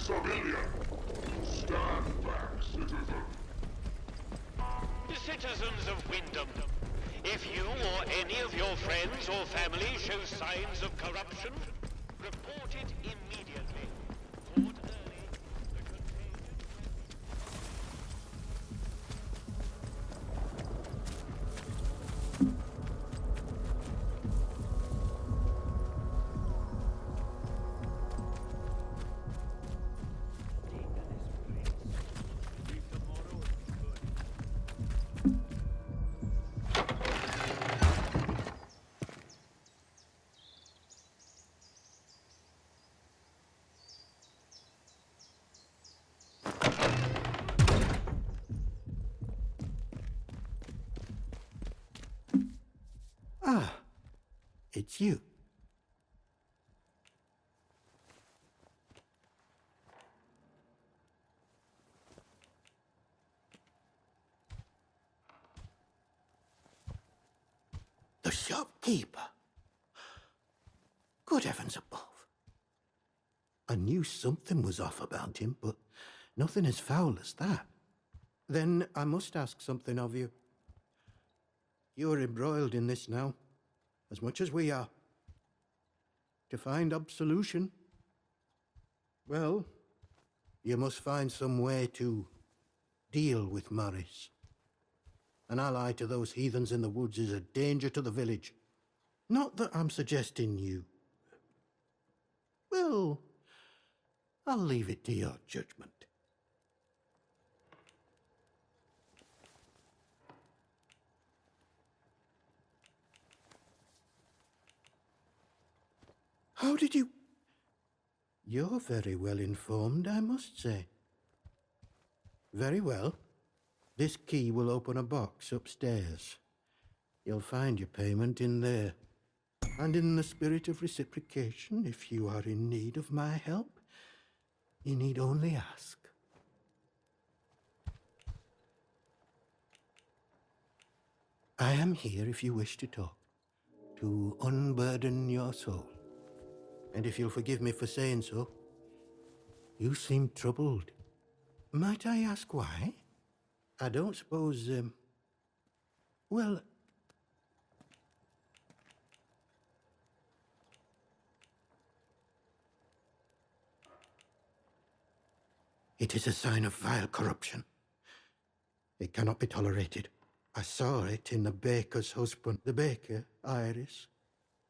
civilian! Stand back, citizen! Citizens of WYNDHAM, if you or any of your friends or family show signs of corruption, report it immediately. Report early. The contagion... Ah, it's you. The shopkeeper. Good heavens above. I knew something was off about him, but nothing as foul as that. Then I must ask something of you. You're embroiled in this now, as much as we are. To find absolution, well, you must find some way to deal with Morris. An ally to those heathens in the woods is a danger to the village. Not that I'm suggesting you... Well, I'll leave it to your judgment. How did you... You're very well informed, I must say. Very well. This key will open a box upstairs. You'll find your payment in there. And in the spirit of reciprocation, if you are in need of my help, you need only ask. I am here if you wish to talk, to unburden your soul. And if you'll forgive me for saying so, you seem troubled. Might I ask why? I don't suppose, well... It is a sign of vile corruption. It cannot be tolerated. I saw it in the baker's husband. The baker, Iris,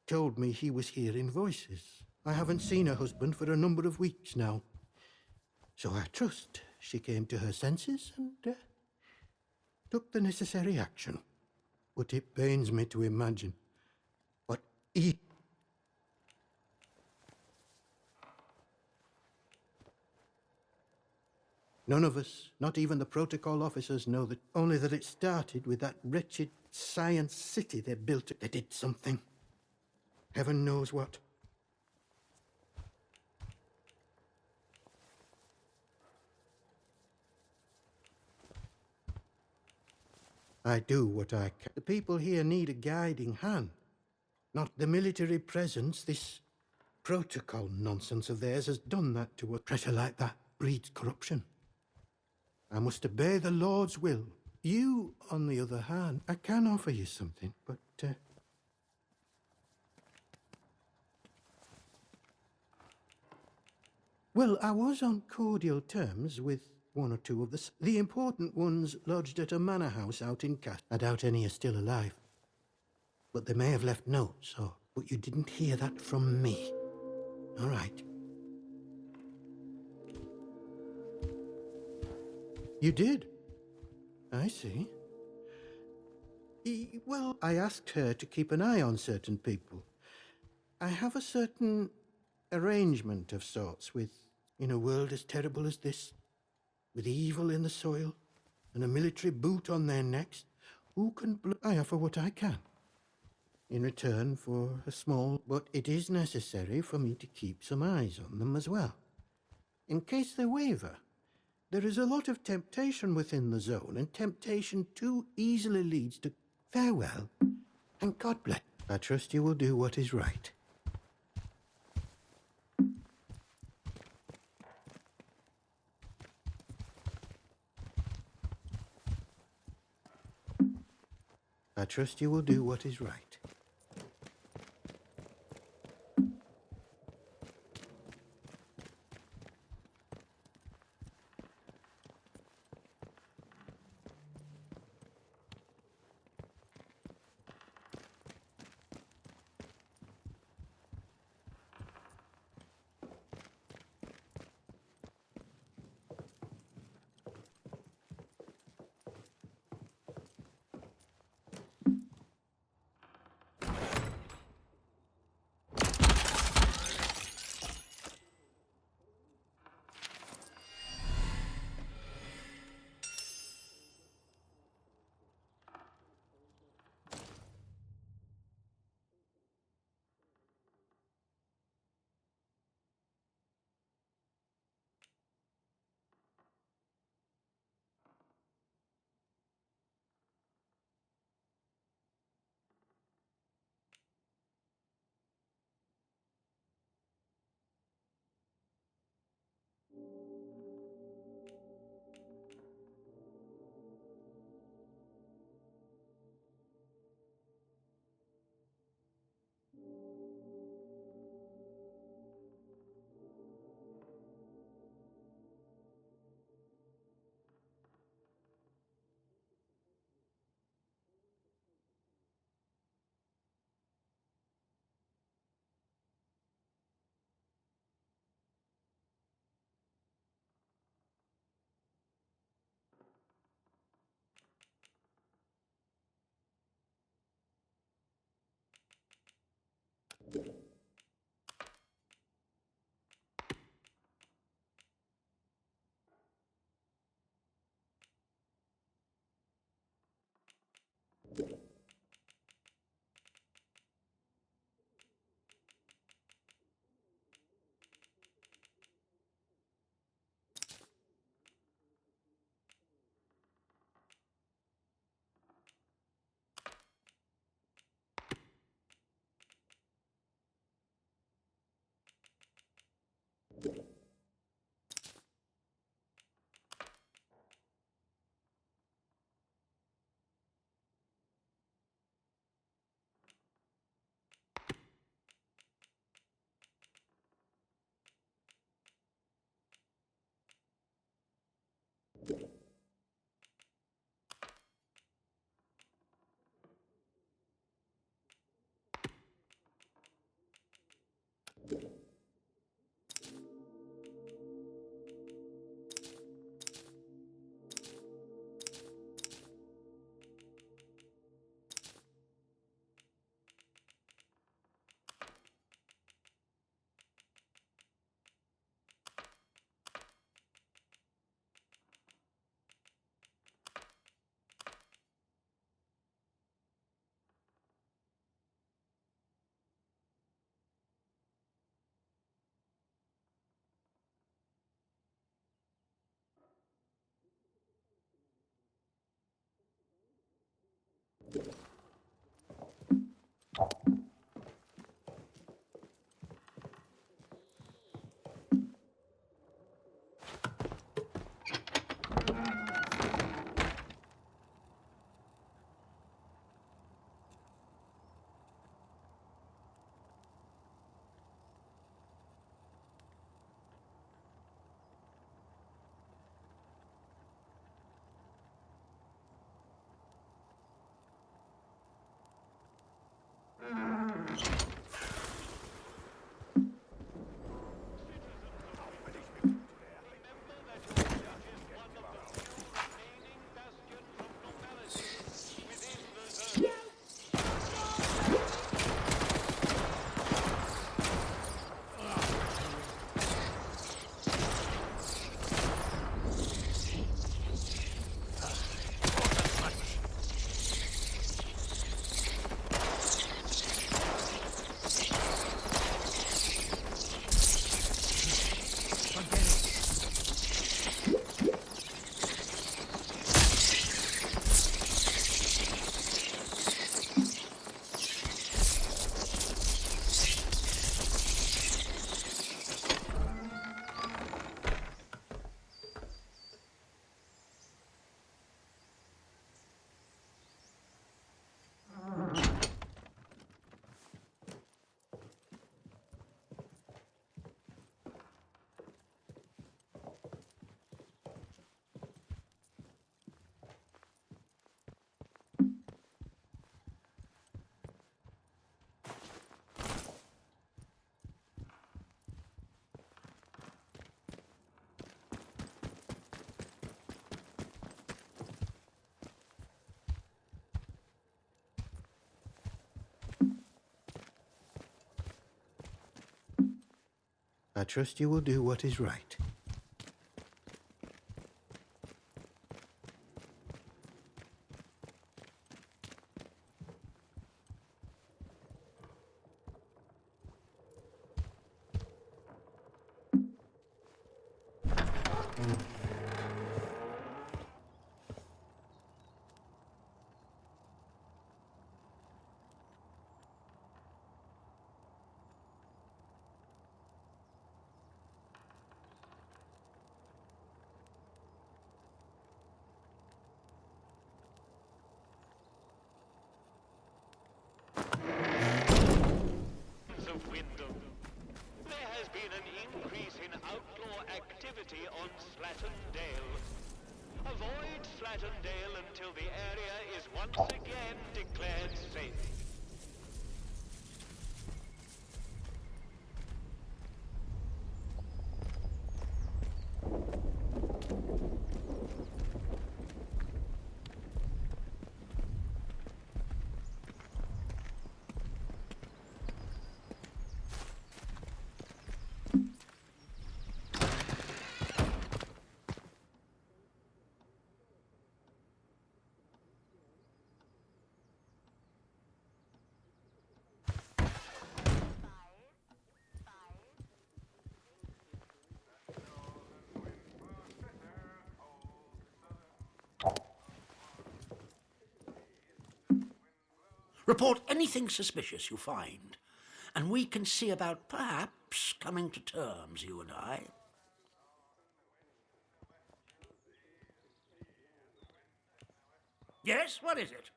told me he was hearing voices. I haven't seen her husband for a number of weeks now. So I trust she came to her senses and took the necessary action. But it pains me to imagine what he... None of us, not even the protocol officers, know that, only that it started with that wretched science city they built. They did something. Heaven knows what. I do what I can. The people here need a guiding hand, not the military presence. This protocol nonsense of theirs has done that to us. Pressure like that breeds corruption. I must obey the Lord's will. You, on the other hand, I can offer you something, but... Well, I was on cordial terms with one or two of the important ones lodged at a manor house out in Cass. I doubt any are still alive. But they may have left notes, or... But you didn't hear that from me. All right. You did? I see. Well, I asked her to keep an eye on certain people. I have a certain arrangement of sorts with, in a world as terrible as this, with evil in the soil and a military boot on their necks, who can I offer what I can. In return for a small, but it is necessary for me to keep some eyes on them as well. In case they waver. There is a lot of temptation within the zone, and temptation too easily leads to farewell, and God bless. I trust you will do what is right. I trust you will do what is right. I trust you will do what is right. Of Wyndham. There has been an increase in outlaw activity on Slattern Dale. Avoid Slattern Dale until the area is once again declared safe. Report anything suspicious you find, and we can see about perhaps coming to terms, you and I. Yes, what is it?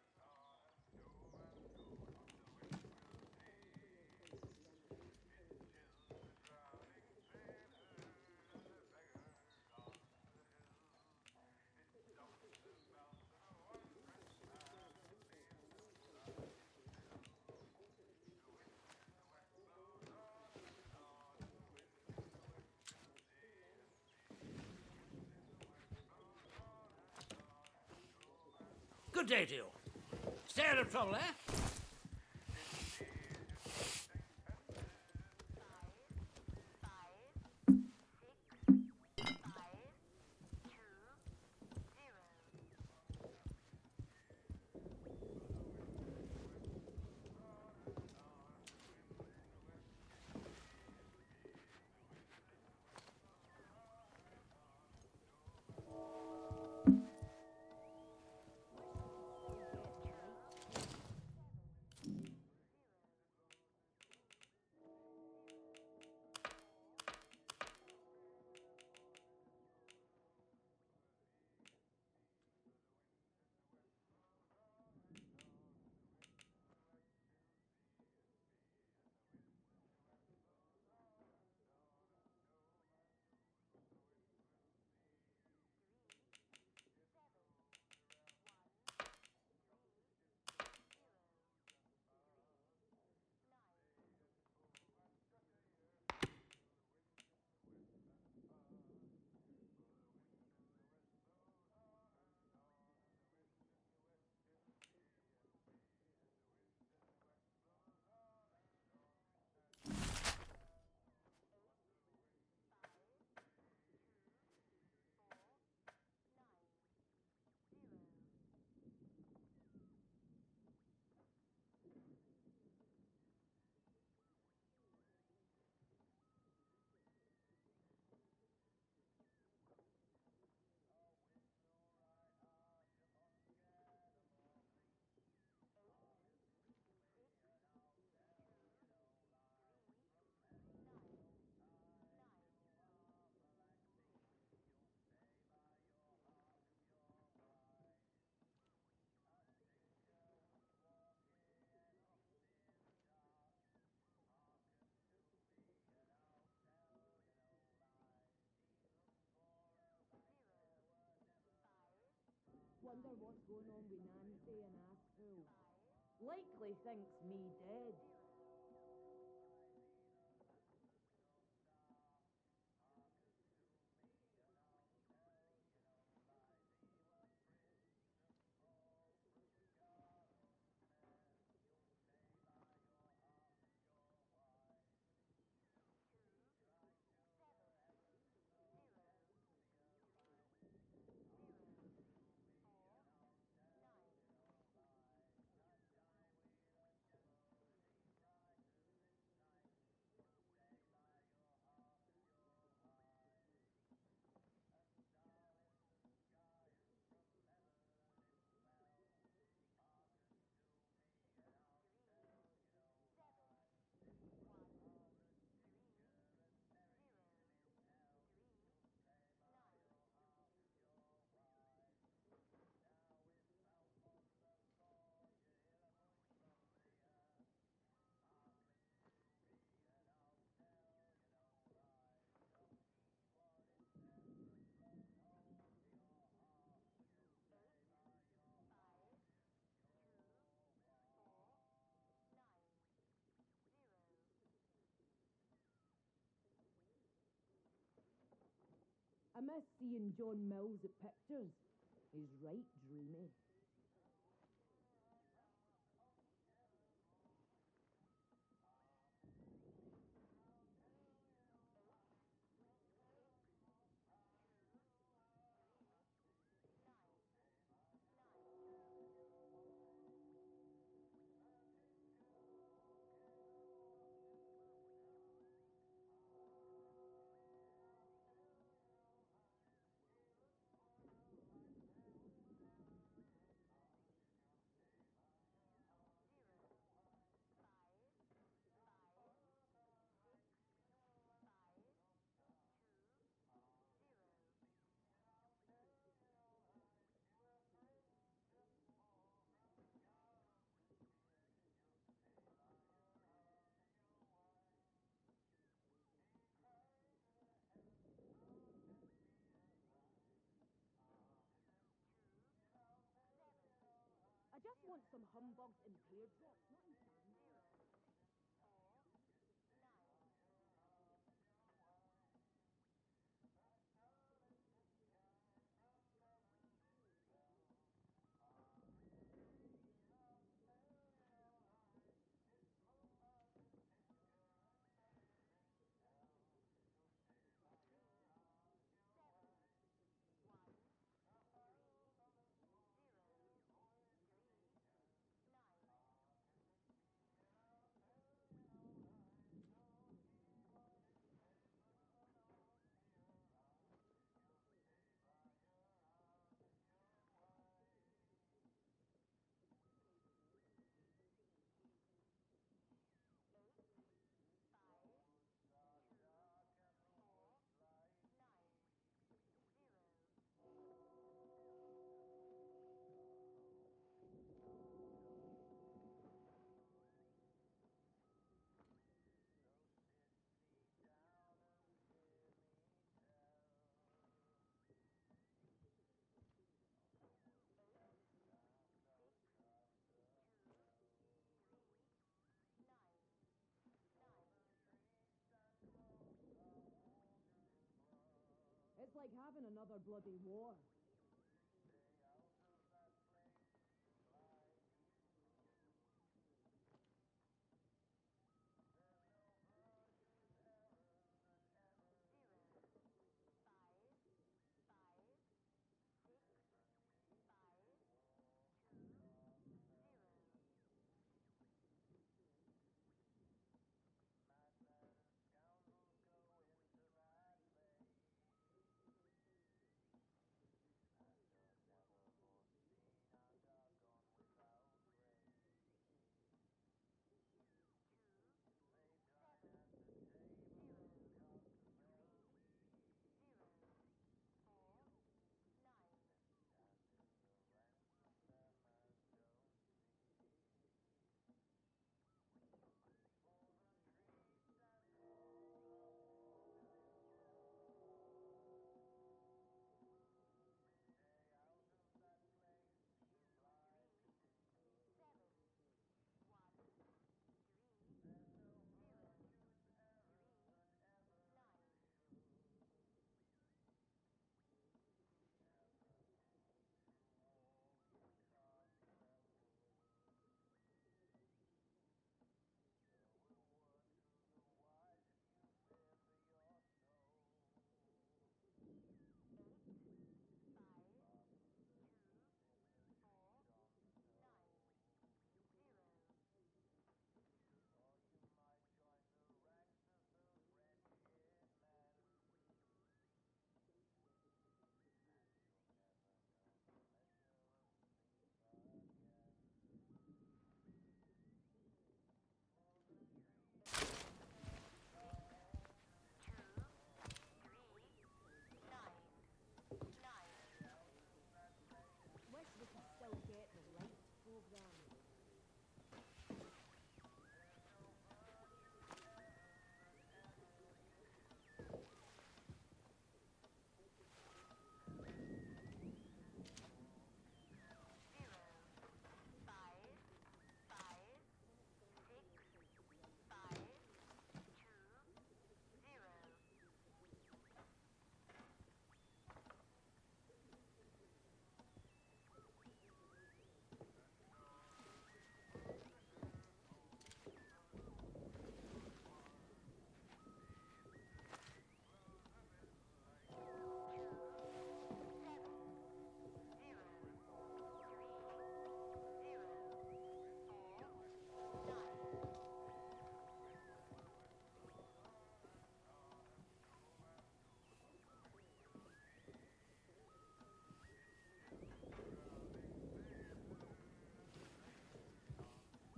Good day to you. Stay out of trouble, eh? Wonder what's going on with Nancy and Atomfall. Likely thinks me dead. miss seeing John Mills at pictures. He's right dreamy. I just want some humbugs and teardrops, nothing fancy. It's like having another bloody war.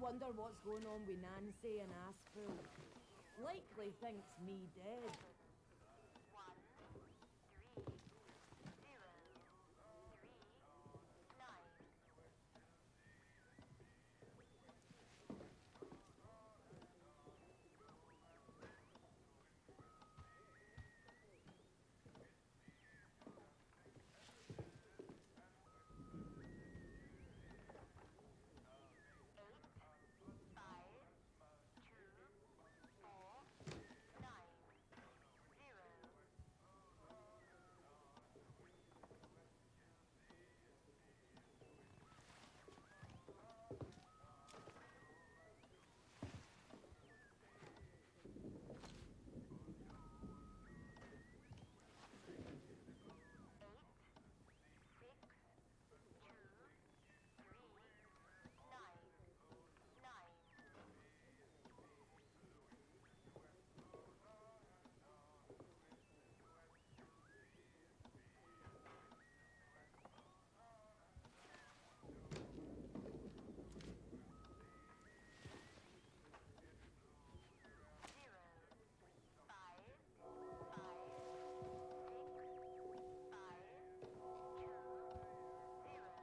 Wonder what's going on with Nancy and Aspel. Likely thinks me dead.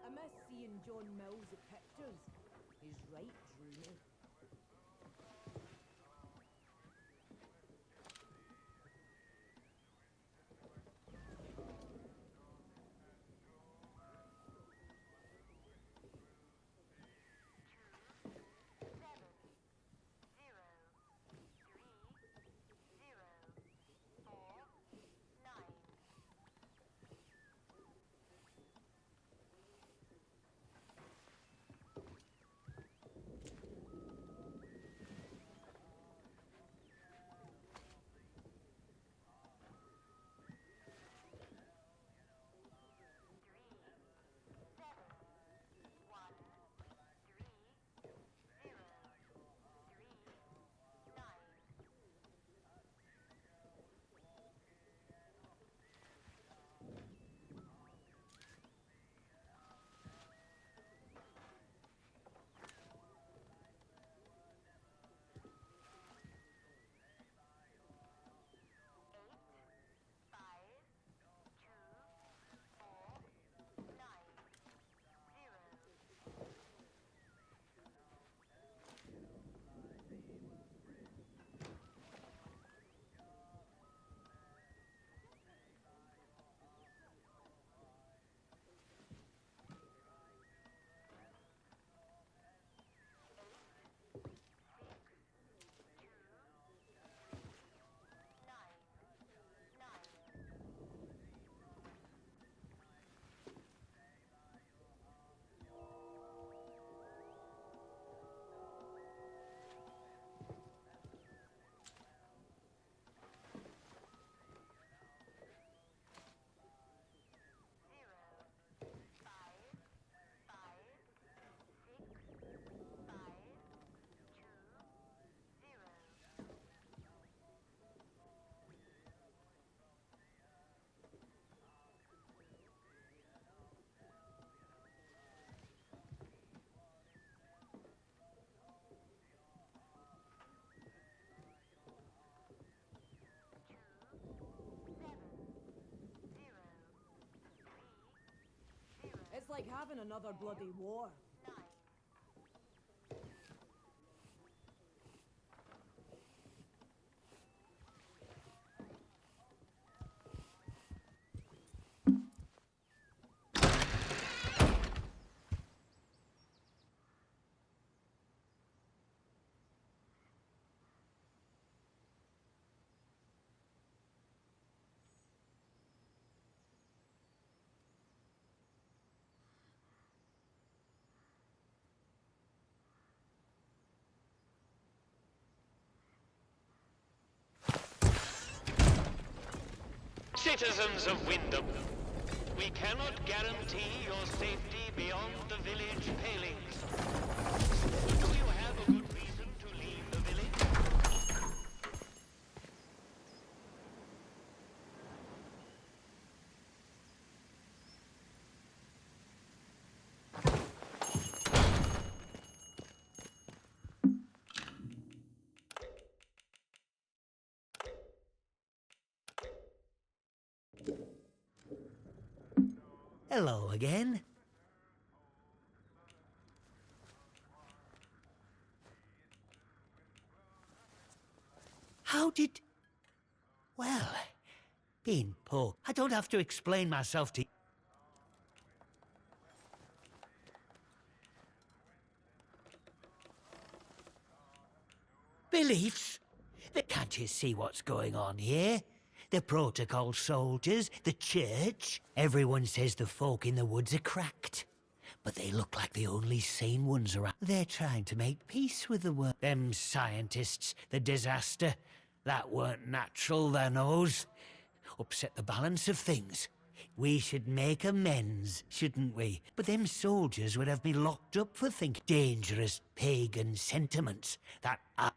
'I miss seeing John Mills at pictures. He's right dreamy. It's like having another bloody war. Citizens of Wyndham, we cannot guarantee your safety beyond the village palings. Do you have a good reason to leave the village? Hello again. How did... Well, being poor, I don't have to explain myself to you. Beliefs? Can't you see what's going on here? The protocol soldiers, the church. Everyone says the folk in the woods are cracked. But they look like the only sane ones around. They're trying to make peace with the world. Them scientists, the disaster. That weren't natural, their nose. Upset the balance of things. We should make amends, shouldn't we? But them soldiers would have me locked up for thinking dangerous pagan sentiments that are...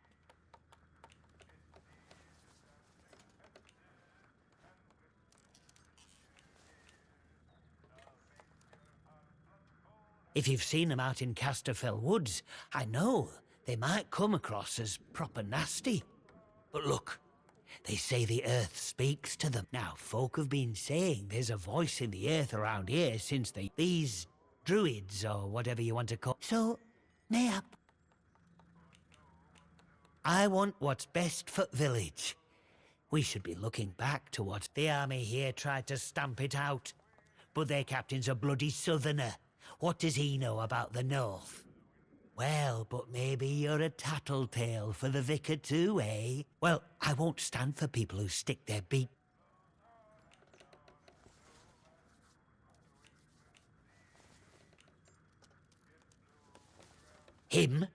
If you've seen them out in Casterfell Woods, I know they might come across as proper nasty. But look, they say the earth speaks to them. Now, folk have been saying there's a voice in the earth around here since these druids, or whatever you want to call... So, mayhap... I want what's best for village. We should be looking back to what the army here tried to stamp it out. But their captain's a bloody southerner. What does he know about the north? Well, but maybe you're a tattletale for the vicar too, eh? Well, I won't stand for people who stick their beak... Him?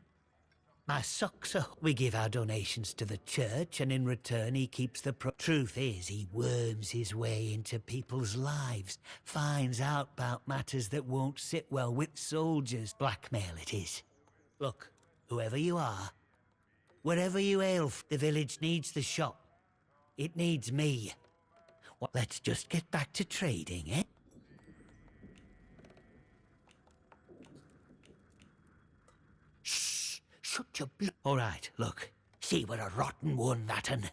My socks are... We give our donations to the church, and in return he keeps the Truth is, he worms his way into people's lives, finds out about matters that won't sit well with soldiers. Blackmail it is. Look, whoever you are, wherever you hail, the village needs the shop. It needs me. Well, let's just get back to trading, eh? Shut your All right, look. See, we're a rotten one, that'n.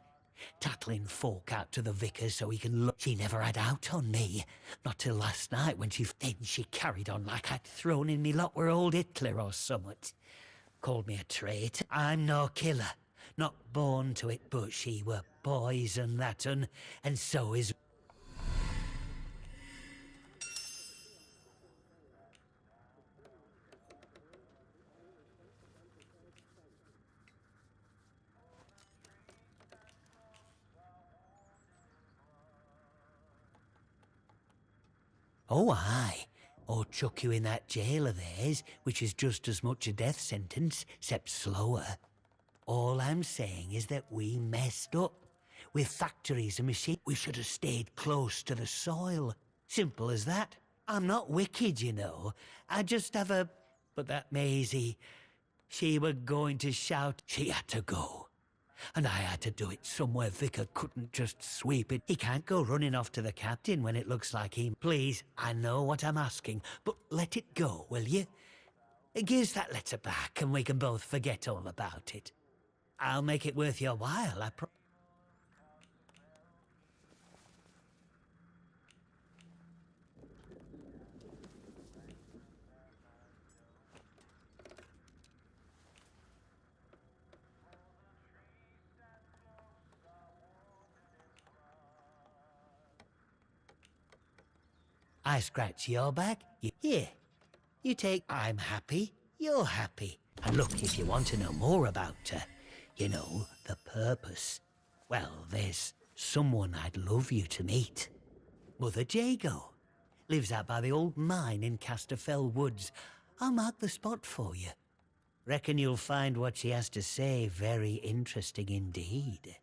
Tattling folk out to the vicar so he can look. She never had out on me. Not till last night when then she carried on like I'd thrown in me lot were old Hitler or summat. Called me a traitor. I'm no killer. Not born to it, but she were poison, that'n. And so is... Oh, aye. Or chuck you in that jail of theirs, which is just as much a death sentence, except slower. All I'm saying is that we messed up. With factories and machines, we should have stayed close to the soil. Simple as that. I'm not wicked, you know. I just have a... But that Maisie, she were going to shout. She had to go. And I had to do it somewhere Vicar couldn't just sweep it. He can't go running off to the captain when it looks like him. Please, I know what I'm asking, but let it go, will you? Give us that letter back and we can both forget all about it. I'll make it worth your while, I promise. I scratch your back, here. You take, I'm happy, you're happy. And look, if you want to know more about her, you know, the purpose. Well, there's someone I'd love you to meet. Mother Jago. Lives out by the old mine in Casterfell Woods. I'll mark the spot for you. Reckon you'll find what she has to say very interesting indeed.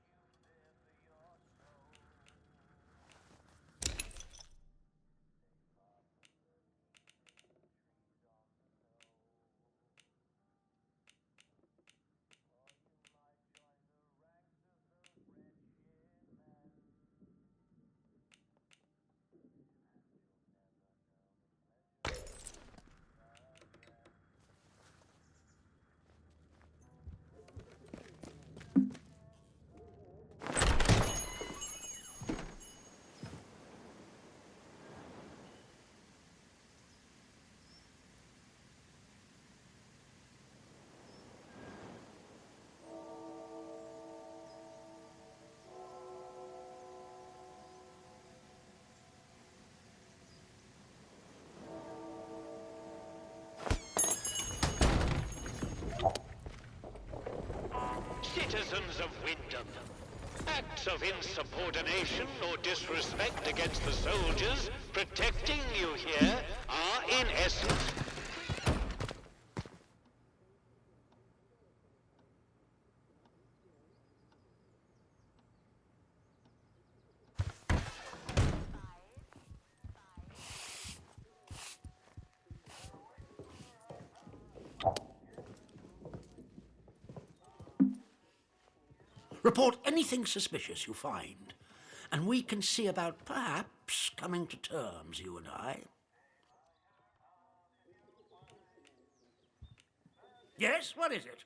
Citizens of Wyndham, acts of insubordination or disrespect against the soldiers protecting you here are in essence Report anything suspicious you find, and we can see about perhaps coming to terms, you and I. Yes, what is it?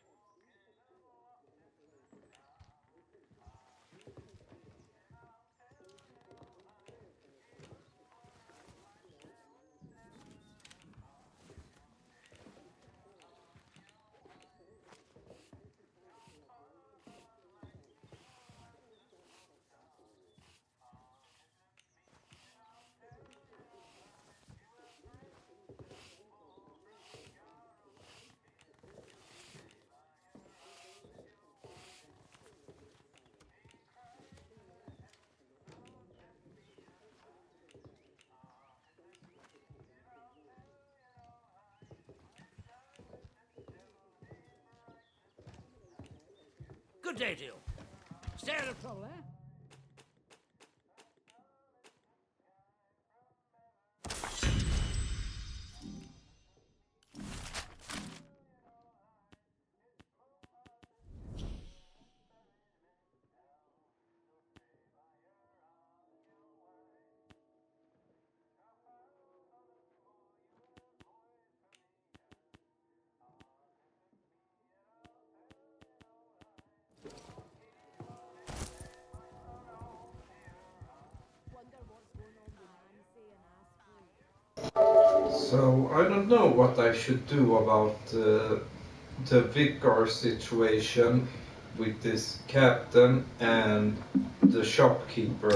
Good day to you. Stay out of trouble, eh? Wonder what's going on with Nancy and Ashley. So I don't know what I should do about the vicar situation with this captain and the shopkeeper.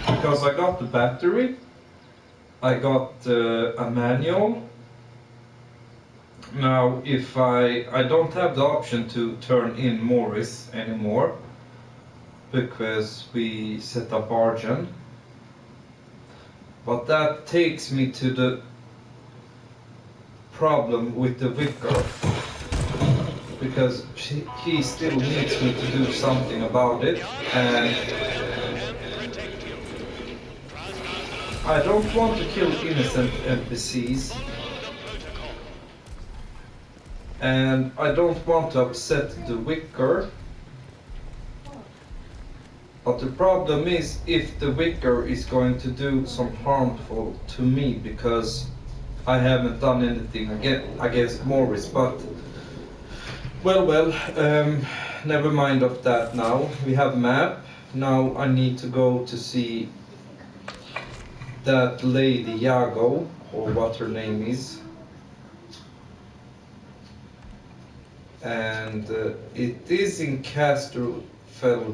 Because I got the battery, I got a manual. Now if I don't have the option to turn in Morris anymore because we set up Argent. But that takes me to the problem with the vicar, because he still needs me to do something about it, and I don't want to kill innocent NPCs, and I don't want to upset the vicar. But the problem is if the vicar is going to do some harmful to me because I haven't done anything against Morris. But well, never mind of that now. We have map. Now I need to go to see that lady Yago, or what her name is. And it is in Castle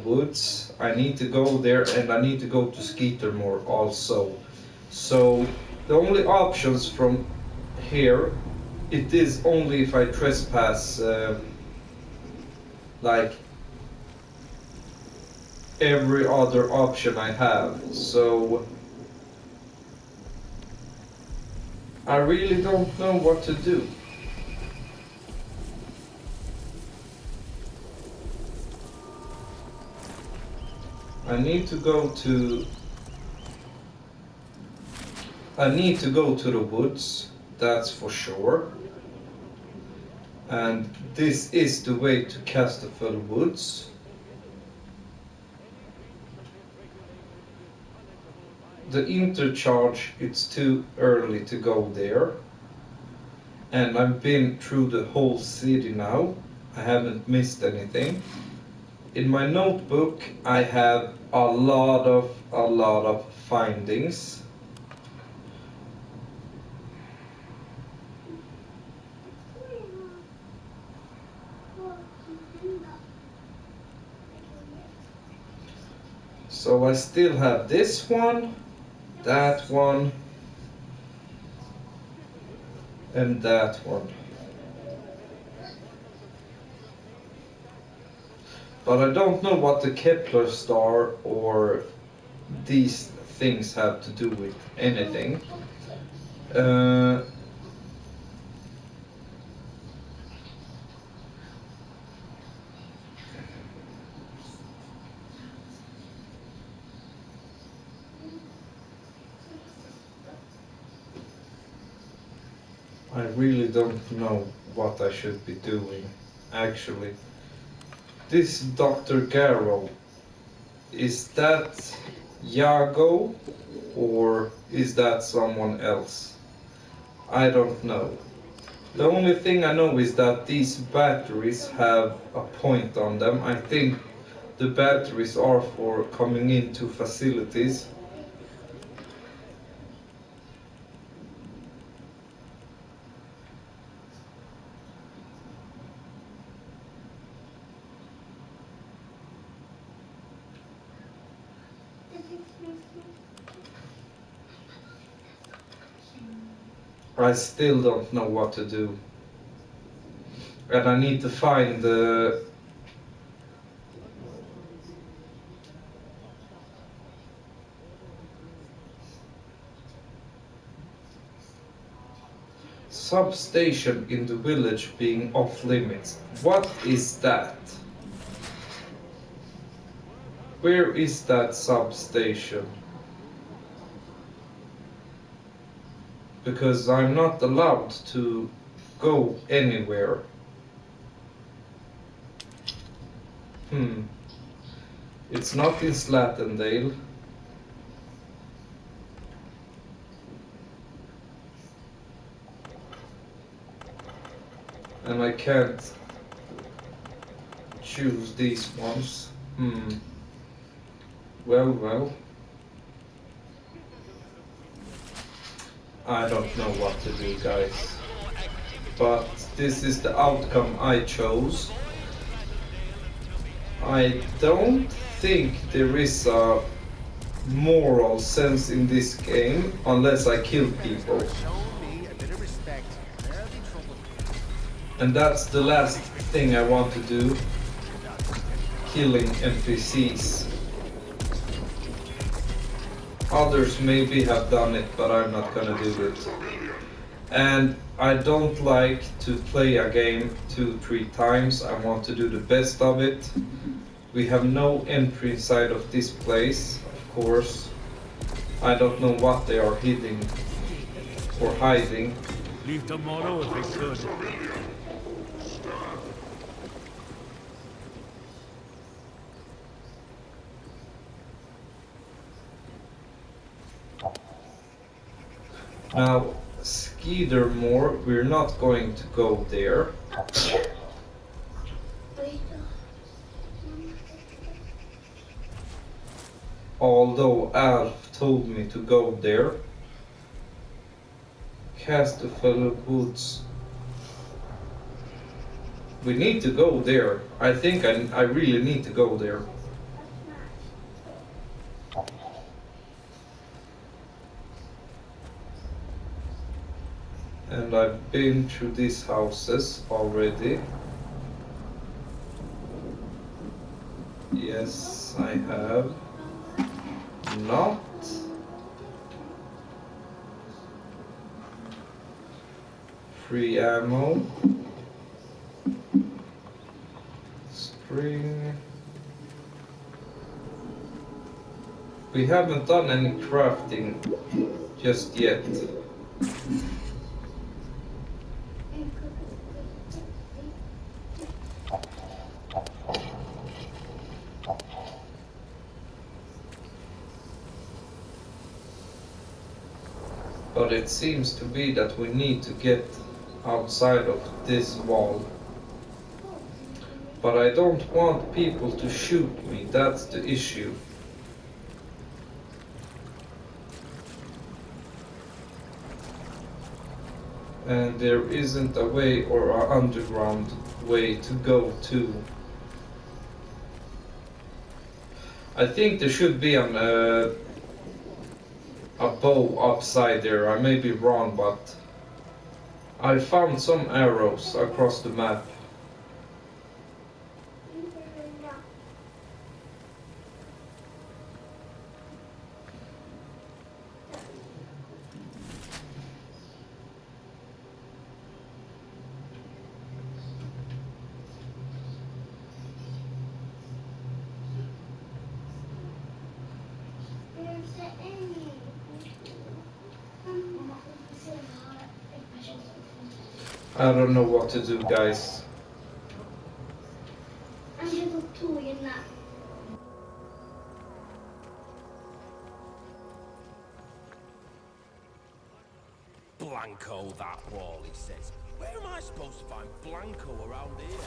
Woods. I need to go there, and I need to go to Skeetermore also. So the only options from here, it is only if I trespass like every other option I have. So I really don't know what to do. I need to go to the woods, that's for sure. And this is the way to Castlefell Woods. The intercharge, it's too early to go there. And I've been through the whole city now. I haven't missed anything. In my notebook, I have a lot of findings. So I still have this one, that one, and that one. But I don't know what the Kepler star or these things have to do with anything. I really don't know what I should be doing, actually. This Dr. Garrow, is that Yago or is that someone else? I don't know. The only thing I know is that these batteries have a point on them. I think the batteries are for coming into facilities. I still don't know what to do. And I need to find the substation in the village being off limits. What is that? Where is that substation? Because I'm not allowed to go anywhere. It's not in Slatendale. And I can't choose these ones. Well. I don't know what to do, guys. But this is the outcome I chose. I don't think there is a moral sense in this game unless I kill people. And that's the last thing I want to do. Killing NPCs. Others maybe have done it, but I'm not gonna do it. And I don't like to play a game 2-3 times. I want to do the best of it. We have no entry inside of this place, of course. I don't know what they are hiding or hiding. Leave tomorrow if I could. Now, Skeetermore, we're not going to go there. Although Alf told me to go there. Casterfell Woods. We need to go there. I think I really need to go there. And I've been through these houses already. Yes, I have. Not. Free ammo. String. We haven't done any crafting just yet. But it seems to be that we need to get outside of this wall. But I don't want people to shoot me, that's the issue. And there isn't a way or an underground way to go to. I think there should be a bow upside there. I may be wrong, but I found some arrows across the map. I don't know what to do, guys. Blanco, that wall, he says. Where am I supposed to find Blanco around here?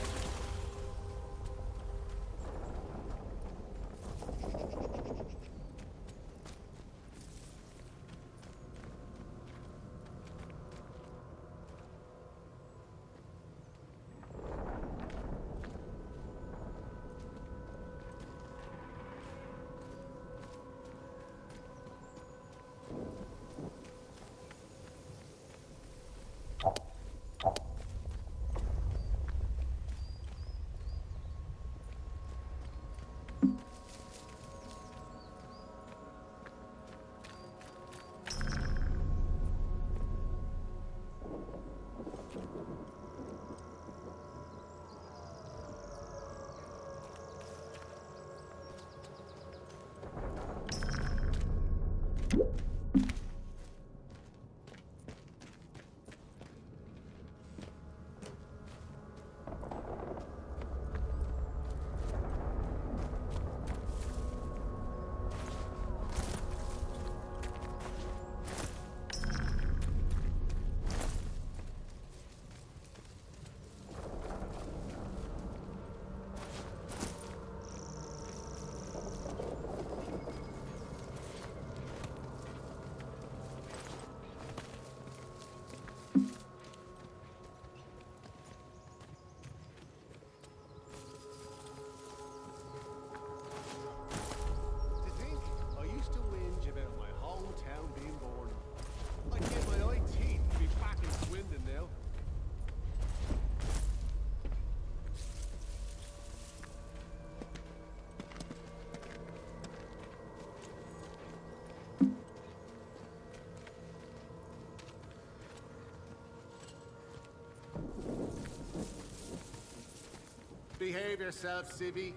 Behave yourself, Civvy.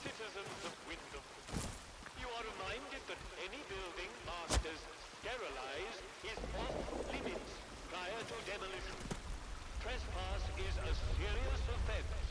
Citizens of WYNDHAM, you are reminded that any building marked as sterilized is off limits prior to demolition. Trespass is a serious offense.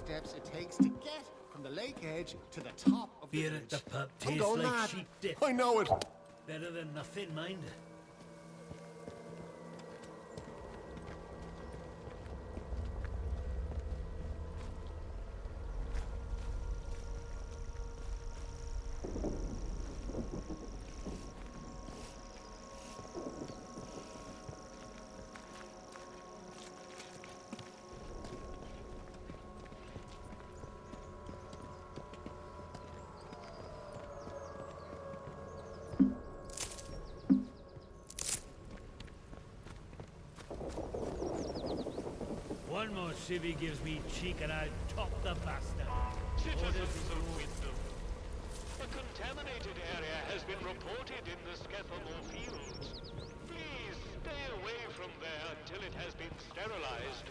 steps it takes to get from the lake edge to the top of the Beer village. at the pub I'm tastes going like mad. sheep dip. I know it. Better than nothing, mind. One more civvy gives me cheek and I'll top the bastard. Citizens of WYNDHAM, a contaminated area has been reported in the Skethamore fields. Please stay away from there until it has been sterilized.